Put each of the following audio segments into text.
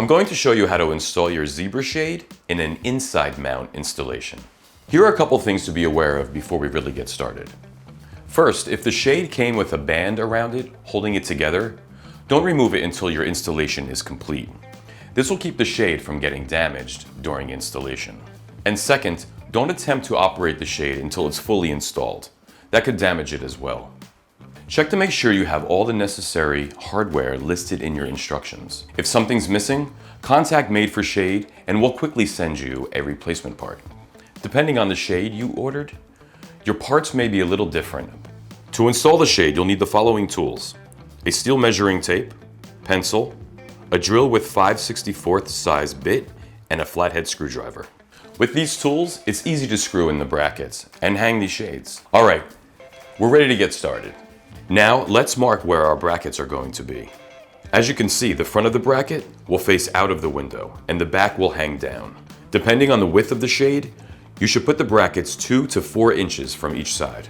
I'm going to show you how to install your Zebra Shade in an inside mount installation. Here are a couple things to be aware of before we really get started. First, if the shade came with a band around it holding it together, don't remove it until your installation is complete. This will keep the shade from getting damaged during installation. And second, don't attempt to operate the shade until it's fully installed. That could damage it as well. Check to make sure you have all the necessary hardware listed in your instructions. If something's missing, contact Made for Shade and we'll quickly send you a replacement part. Depending on the shade you ordered, your parts may be a little different. To install the shade, you'll need the following tools: a steel measuring tape, pencil, a drill with 5/64 size bit, and a flathead screwdriver. With these tools, it's easy to screw in the brackets and hang these shades. All right, we're ready to get started. Now, let's mark where our brackets are going to be. As you can see, the front of the bracket will face out of the window and the back will hang down. Depending on the width of the shade, you should put the brackets 2 to 4 inches from each side.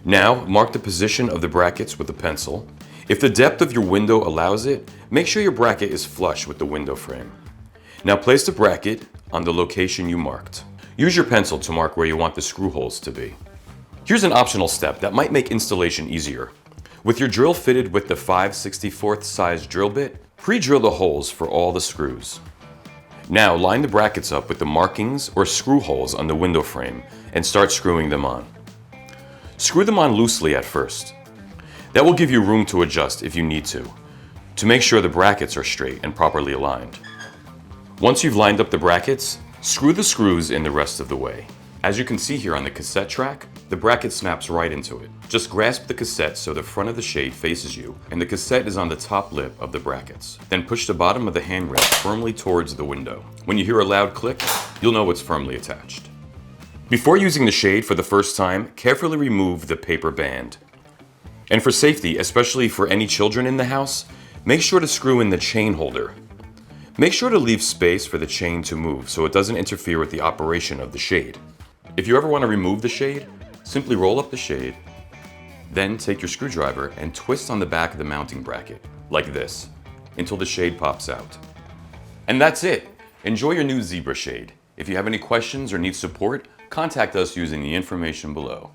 Now, mark the position of the brackets with a pencil. If the depth of your window allows it, make sure your bracket is flush with the window frame. Now place the bracket on the location you marked. Use your pencil to mark where you want the screw holes to be. Here's an optional step that might make installation easier. With your drill fitted with the 5/64 size drill bit, pre-drill the holes for all the screws. Now line the brackets up with the markings or screw holes on the window frame and start screwing them on. Screw them on loosely at first. That will give you room to adjust if you need to make sure the brackets are straight and properly aligned. Once you've lined up the brackets, screw the screws in the rest of the way. As you can see here on the cassette track, the bracket snaps right into it. Just grasp the cassette so the front of the shade faces you and the cassette is on the top lip of the brackets. Then push the bottom of the handrail firmly towards the window. When you hear a loud click, you'll know it's firmly attached. Before using the shade for the first time, carefully remove the paper band. And for safety, especially for any children in the house, make sure to screw in the chain holder. Make sure to leave space for the chain to move so it doesn't interfere with the operation of the shade. If you ever want to remove the shade, simply roll up the shade, then take your screwdriver and twist on the back of the mounting bracket, like this, until the shade pops out. And that's it! Enjoy your new Zebra Shade. If you have any questions or need support, contact us using the information below.